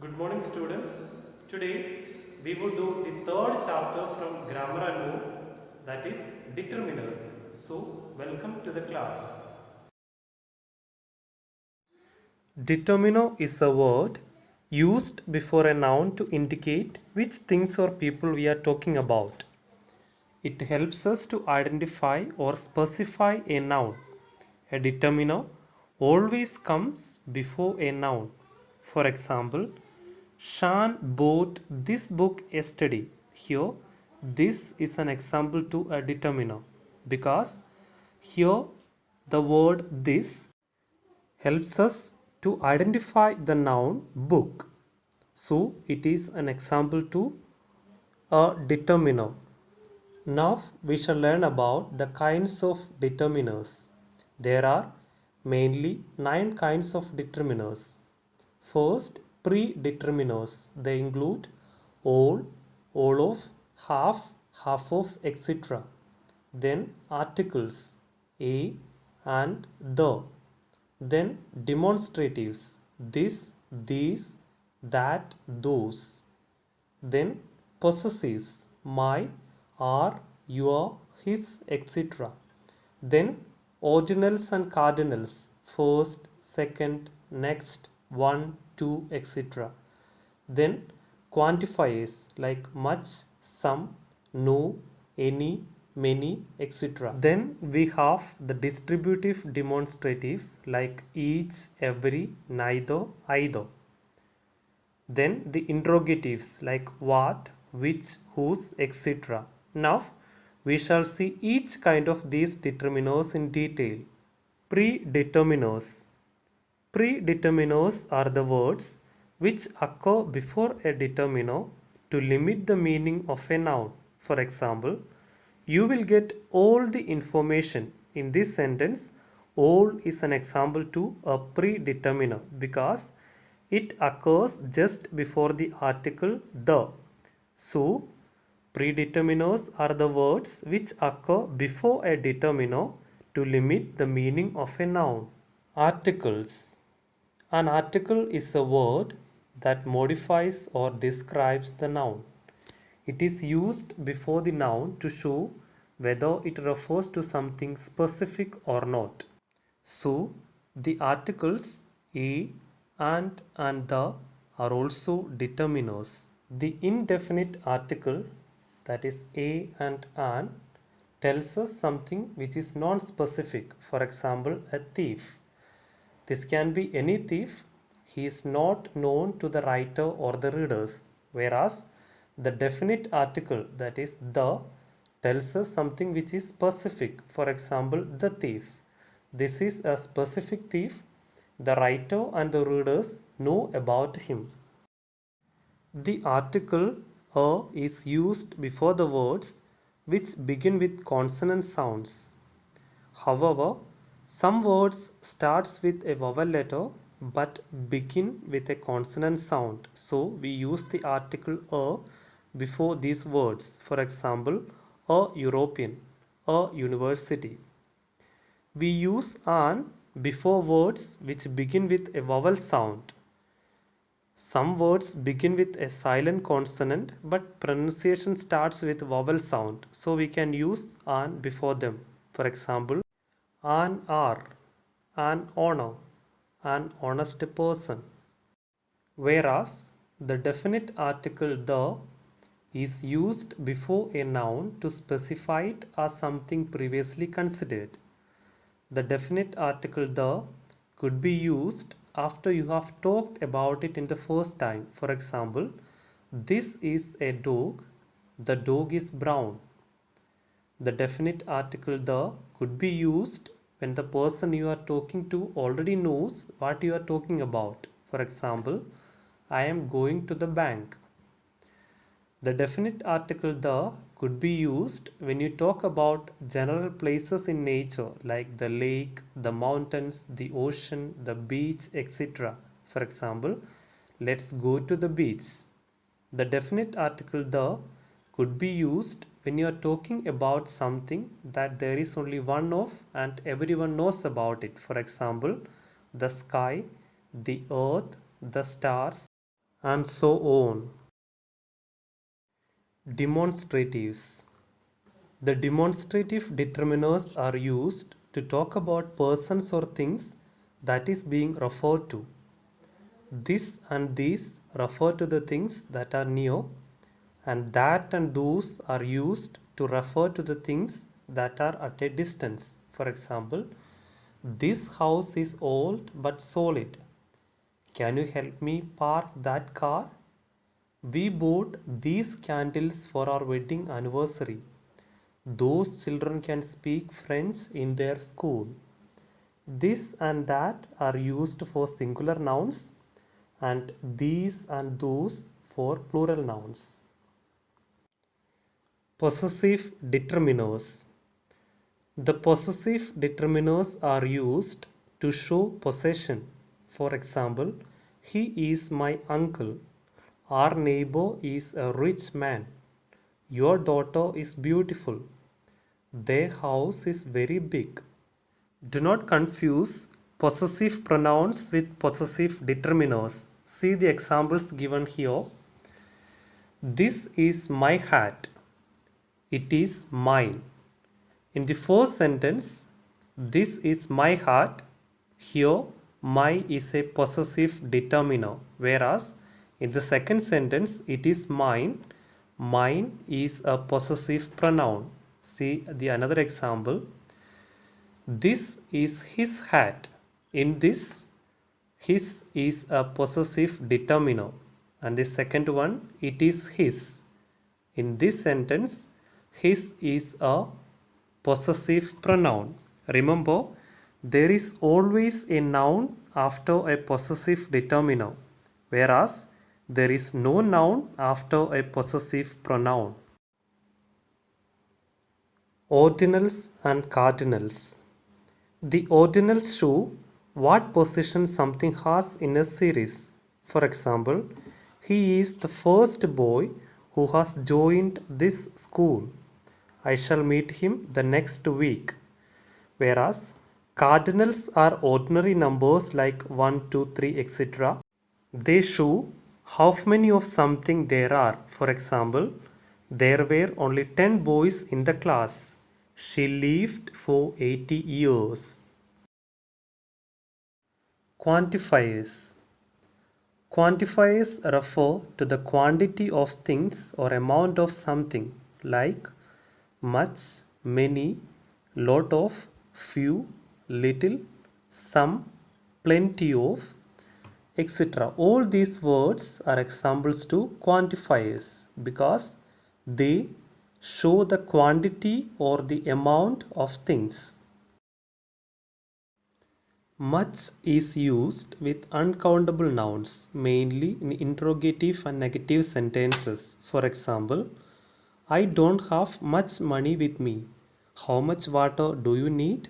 Good morning, students. Today we will do the third chapter from grammar and more, that is determiners. So welcome to the class. Determiner is a word used before a noun to indicate which things or people we are talking about. It helps us to identify or specify a noun. A determiner always comes before a noun. For example, Shan bought this book yesterday. Here, this is an example to a determiner because here the word this helps us to identify the noun book. So, it is an example to a determiner. Now we shall learn about the kinds of determiners. There are mainly 9 kinds of determiners. First, predeterminers. They include all of, half of, etc. Then articles a and the. Then demonstratives this, these, that, those. Then possessives my, our, your, his, etc. Then ordinals and cardinals first, second, next, one, two, etc. Then quantifiers like much, some, no, any, many, etc. Then we have the distributive demonstratives like each, every, neither, either. Then the interrogatives like what, which, whose, etc. Now we shall see each kind of these determiners in detail. Predeterminers. Predeterminers are the words which occur before a determiner to limit the meaning of a noun. For example, you will get all the information in this sentence. All is an example to a predeterminer because it occurs just before the article the. So, predeterminers are the words which occur before a determiner to limit the meaning of a noun. Articles. An article is a word that modifies or describes the noun. It is used before the noun to show whether it refers to something specific or not. So, the articles a and the are also determiners. The indefinite article, that is a and an, tells us something which is non-specific. For example, a thief. This can be any thief. He is not known to the writer or the readers. Whereas the definite article, that is the, tells us something which is specific. For example, the thief. This is a specific thief. The writer and the readers know about him. The article a is used before the words which begin with consonant sounds. However, some words starts with a vowel letter but begin with a consonant sound. So we use the article a before these words. For example, a European, a university. We use an before words which begin with a vowel sound. Some words begin with a silent consonant but pronunciation starts with vowel sound. So we can use an before them. For example, an hour, an honor, an honest person. Whereas the definite article the is used before a noun to specify it as something previously considered. The definite article the could be used after you have talked about it in the first time. For example, this is a dog, the dog is brown. The definite article the could be used when the person you are talking to already knows what you are talking about. For example, I am going to the bank. The definite article the could be used when you talk about general places in nature like the lake, the mountains, the ocean, the beach, etc. For example, let's go to the beach. The definite article the could be used when you are talking about something that there is only one of and everyone knows about it. For example, the sky, the earth, the stars, and so on. Demonstratives. The demonstrative determiners are used to talk about persons or things that is being referred to. This and these refer to the things that are near, and that and those are used to refer to the things that are at a distance. For example, this house is old but solid. Can you help me park that car? We bought these candles for our wedding anniversary. Those children can speak French in their school. This and that are used for singular nouns, and these and those for plural nouns. Possessive determiners. The possessive determiners are used to show possession. For example, he is my uncle. Our neighbor is a rich man. Your daughter is beautiful. Their house is very big. Do not confuse possessive pronouns with possessive determiners. See the examples given here. This is my hat. It is mine. In the first sentence, this is my hat. Here, my is a possessive determiner. Whereas, in the second sentence, it is mine. Mine is a possessive pronoun. See the another example. This is his hat. In this, his is a possessive determiner. And the second one, it is his. In this sentence, his is a possessive pronoun. Remember, there is always a noun after a possessive determiner, whereas there is no noun after a possessive pronoun. Ordinals and cardinals. The ordinals show what position something has in a series. For example, he is the first boy who has joined this school. I shall meet him the next week. Whereas cardinals are ordinary numbers like 1, 2, 3, etc. They show how many of something there are. For example, there were only 10 boys in the class. She lived for 80 years. Quantifiers. Quantifiers refer to the quantity of things or amount of something like much, many, lot of, few, little, some, plenty of, etc. All these words are examples to quantifiers because they show the quantity or the amount of things. Much is used with uncountable nouns, mainly in interrogative and negative sentences. For example, I don't have much money with me. How much water do you need?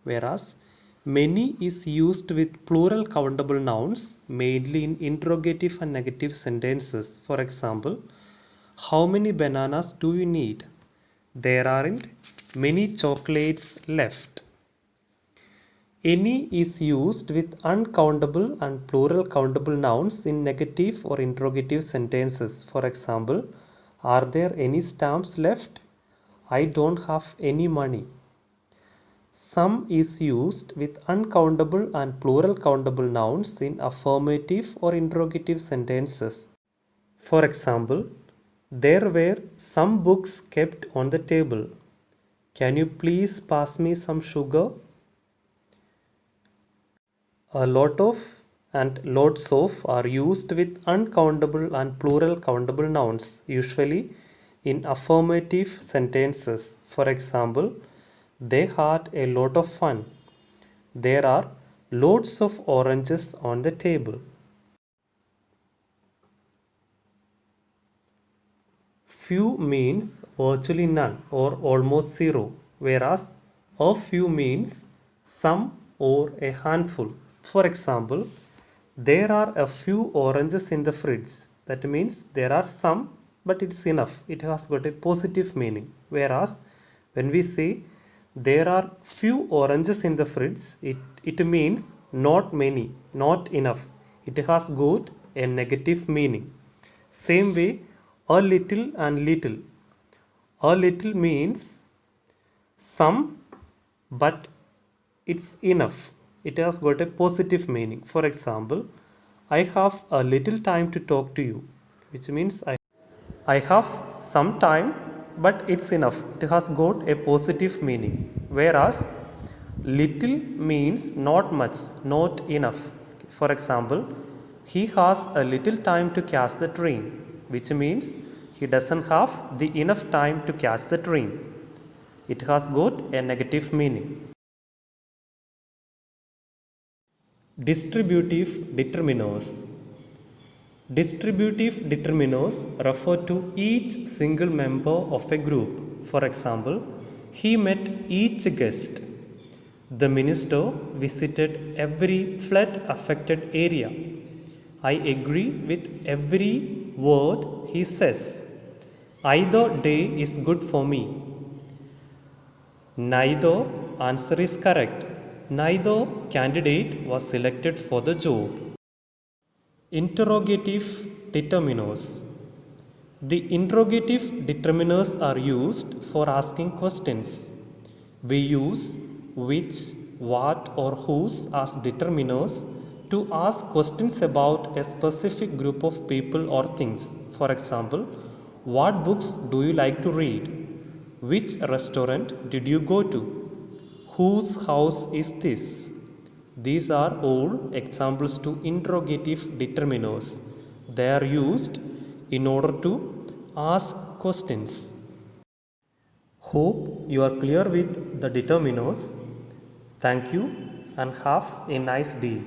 Whereas, many is used with plural countable nouns, mainly in interrogative and negative sentences. For example, how many bananas do you need? There aren't many chocolates left. Any is used with uncountable and plural countable nouns in negative or interrogative sentences. For example, are there any stamps left? I don't have any money. Some is used with uncountable and plural countable nouns in affirmative or interrogative sentences. For example, there were some books kept on the table. Can you please pass me some sugar? A lot of and lots of are used with uncountable and plural countable nouns, usually in affirmative sentences. For example, they had a lot of fun. There are lots of oranges on the table. Few means virtually none or almost zero, whereas a few means some or a handful. For example, there are a few oranges in the fridge. That means there are some, but it's enough. It has got a positive meaning. Whereas when we say there are few oranges in the fridge, it means not many, not enough. It has got a negative meaning. Same way, a little and little. A little means some, but it's enough. It has got a positive meaning. For example, I have a little time to talk to you, which means I have some time, but it's enough. It has got a positive meaning. Whereas little means not much, not enough. For example, he has a little time to catch the train, which means he doesn't have the enough time to catch the train. It has got a negative meaning. Distributive determiners. Distributive determiners refer to each single member of a group. For example, he met each guest. The minister visited every flood affected area. I agree with every word he says. Either day is good for me. Neither answer is correct. Neither candidate was selected for the job. Interrogative determiners. The interrogative determiners are used for asking questions. We use which, what, or whose as determiners to ask questions about a specific group of people or things. For example, what books do you like to read? Which restaurant did you go to? Whose house is this? These are all examples to interrogative determiners. They are used in order to ask questions. Hope you are clear with the determiners. Thank you and have a nice day.